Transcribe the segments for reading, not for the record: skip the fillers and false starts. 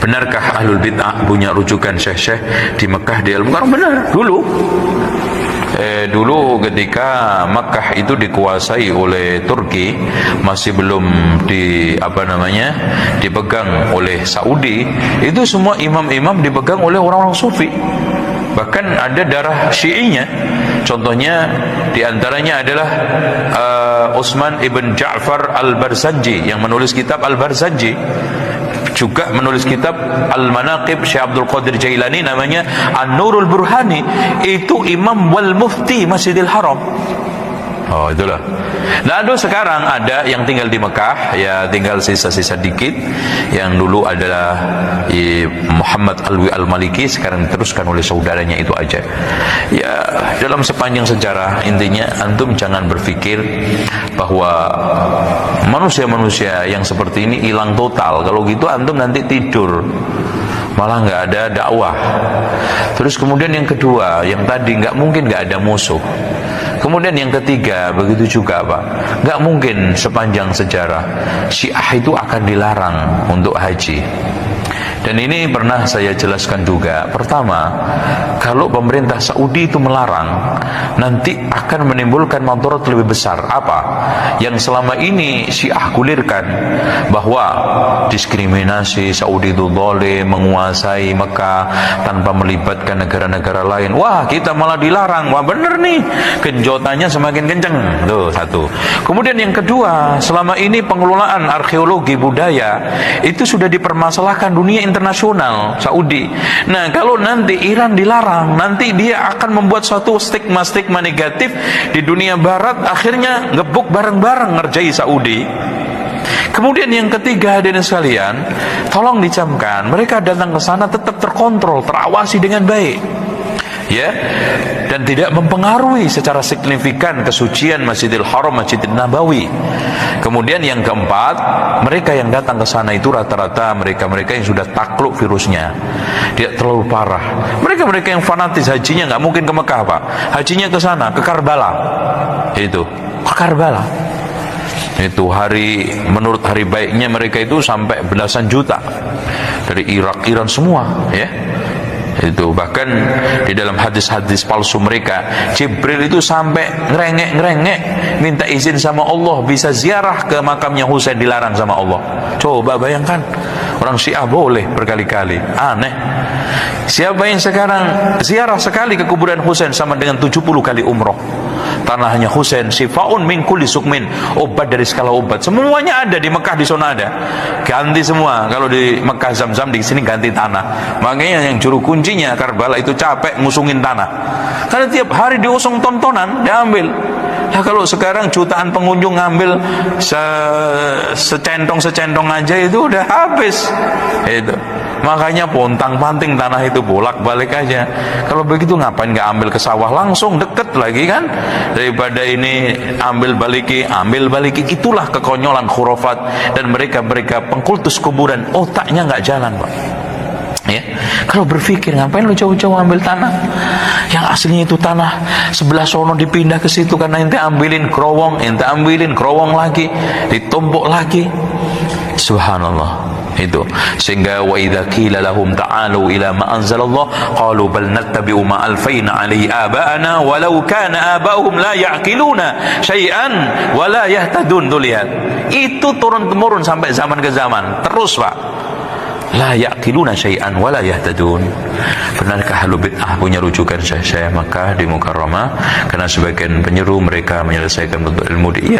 Benarkah ahlul bid'ah punya rujukan syekh-syekh di Mekah di Al-Mukarram? Benar, dulu ketika Makkah itu dikuasai oleh Turki, masih belum dipegang oleh Saudi, itu semua imam-imam dipegang oleh orang-orang sufi. Bahkan ada darah Syi'inya. Contohnya diantaranya adalah Utsman ibn Ja'far al-Barzanji yang menulis kitab Al-Barzanji, juga menulis kitab Al-Manaqib Syekh Abdul Qadir Jailani namanya An-Nurul Burhani. Itu imam wal mufti Masjidil Haram. Oh, itulah. Lalu sekarang ada yang tinggal di Mekah, ya tinggal sisa-sisa dikit. Yang dulu adalah Muhammad Alwi Al-Maliki, sekarang diteruskan oleh saudaranya itu aja. Ya, dalam sepanjang sejarah intinya antum jangan berpikir bahwa manusia-manusia yang seperti ini hilang total. Kalau gitu antum nanti tidur, malah nggak ada dakwah. Terus kemudian yang kedua, yang tadi nggak mungkin nggak ada musuh. Kemudian yang ketiga, begitu juga Pak, nggak mungkin sepanjang sejarah Syiah itu akan dilarang untuk haji. Dan ini pernah saya jelaskan juga. Pertama, kalau pemerintah Saudi itu melarang, nanti akan menimbulkan madarat lebih besar. Apa? Yang selama ini Syiah gulirkan, bahwa diskriminasi, Saudi itu zalim, menguasai Mekah tanpa melibatkan negara-negara lain. Wah, kita malah dilarang. Wah, bener nih, genjotannya semakin kenceng. Tuh, satu. Kemudian yang kedua, selama ini pengelolaan arkeologi budaya itu sudah dipermasalahkan dunia internasional Saudi. Nah, kalau nanti Iran dilarang, nanti dia akan membuat suatu stigma-stigma negatif di dunia barat, akhirnya ngebuk bareng-bareng ngerjai Saudi. Kemudian yang ketiga, hadirin sekalian, tolong dicamkan, mereka datang ke sana tetap terkontrol, terawasi dengan baik, ya, dan tidak mempengaruhi secara signifikan kesucian Masjidil Haram, Masjidil Nabawi. Kemudian yang keempat, mereka yang datang ke sana itu rata-rata mereka-mereka yang sudah takluk virusnya, tidak terlalu parah. Mereka-mereka yang fanatis hajinya nggak mungkin ke Mekah Pak, hajinya ke sana, ke Karbala, itu ke Karbala. Itu menurut hari baiknya mereka itu sampai belasan juta dari Irak, Iran semua, ya. Itu bahkan di dalam hadis-hadis palsu mereka, Jibril itu sampai ngerengek minta izin sama Allah bisa ziarah ke makamnya Husain, dilarang sama Allah. Coba bayangkan, orang Syiah boleh berkali-kali, aneh. Siapa yang sekarang ziarah sekali ke kuburan Husain sama dengan 70 kali umroh. Tanahnya Husain sifaun min kulli sukmin, obat dari segala obat. Semuanya ada di Mekah, di sana ada. Ganti semua. Kalau di Mekah Zam-Zam, di sini ganti tanah. Makanya yang juru kuncinya Karbala itu capek ngusungin tanah. Karena tiap hari diusung tontonan, diambil. Nah, kalau sekarang jutaan pengunjung ngambil secentong aja itu udah habis. Itu. Makanya pontang-panting tanah itu bolak-balik aja. Kalau begitu ngapain nggak ambil ke sawah langsung, deket lagi kan? Daripada ini ambil baliki. Itulah kekonyolan khurafat dan mereka pengkultus kuburan, otaknya nggak jalan Pak. Ya, kalau berpikir ngapain lu jauh-jauh ambil tanah yang aslinya itu tanah sebelah sono, dipindah ke situ karena ente ambilin kerowong lagi, ditumpuk lagi. Subhanallah. Itu sehingga wa idza qila lahum ta'alu ila ma anzalallah qalu bal nattabi'u ma alfayna alayhi aba'ana walau kana aba'uhum la ya'qiluna syai'an wa la yahtadun. Tuh lihat, itu turun temurun sampai zaman ke zaman terus Pak, la ya'qiluna syai'an wa la yahtadun. Benarkah ahlul bid'ah punya rujukan syekh Makkah di Mukarramah? Karena sebagian penyeru mereka menyelesaikan bentuk ilmu di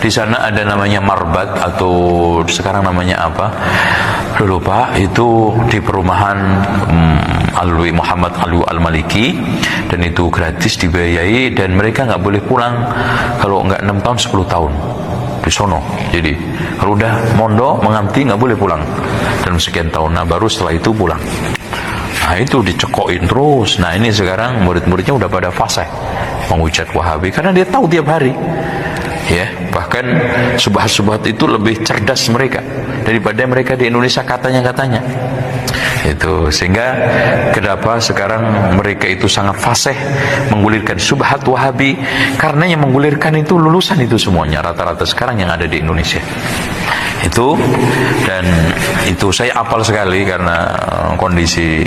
sana ada namanya marbat, atau sekarang namanya apa? Lupa. Itu di perumahan Alwi Muhammad Alwi Al-Maliki, dan itu gratis dibiayai, dan mereka nggak boleh pulang kalau nggak 6 tahun 10 tahun di sono. Jadi kalau udah mondok menganti nggak boleh pulang dalam sekian tahun. Nah, baru setelah itu pulang. Nah, itu dicekokin terus. Nah, ini sekarang murid-muridnya udah pada fasih menghujat Wahabi karena dia tahu tiap hari. Ya, bahkan subhat-subhat itu lebih cerdas mereka daripada mereka di Indonesia katanya. Itu sehingga kenapa sekarang mereka itu sangat fasih menggulirkan syubhat Wahabi, karena yang menggulirkan itu lulusan itu semuanya rata-rata sekarang yang ada di Indonesia. Itu, dan itu saya apal sekali karena kondisi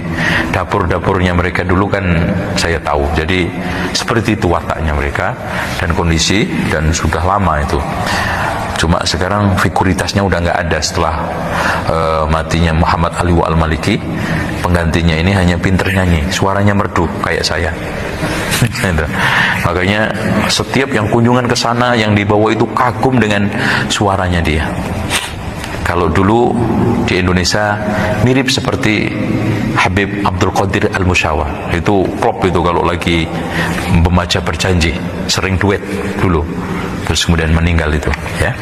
dapur-dapurnya mereka dulu kan saya tahu. Jadi seperti itu wataknya mereka dan kondisi, dan sudah lama itu. Cuma sekarang figuritasnya udah nggak ada setelah matinya Muhammad Ali Al-Maliki. Penggantinya ini hanya pinter nyanyi, suaranya merdu kayak saya. Makanya setiap yang kunjungan ke sana yang dibawa itu kagum dengan suaranya dia. Kalau dulu di Indonesia mirip seperti Habib Abdul Qadir Al-Musyawa. Itu klop itu kalau lagi membaca berjanji, sering duet dulu. Terus kemudian meninggal itu, ya.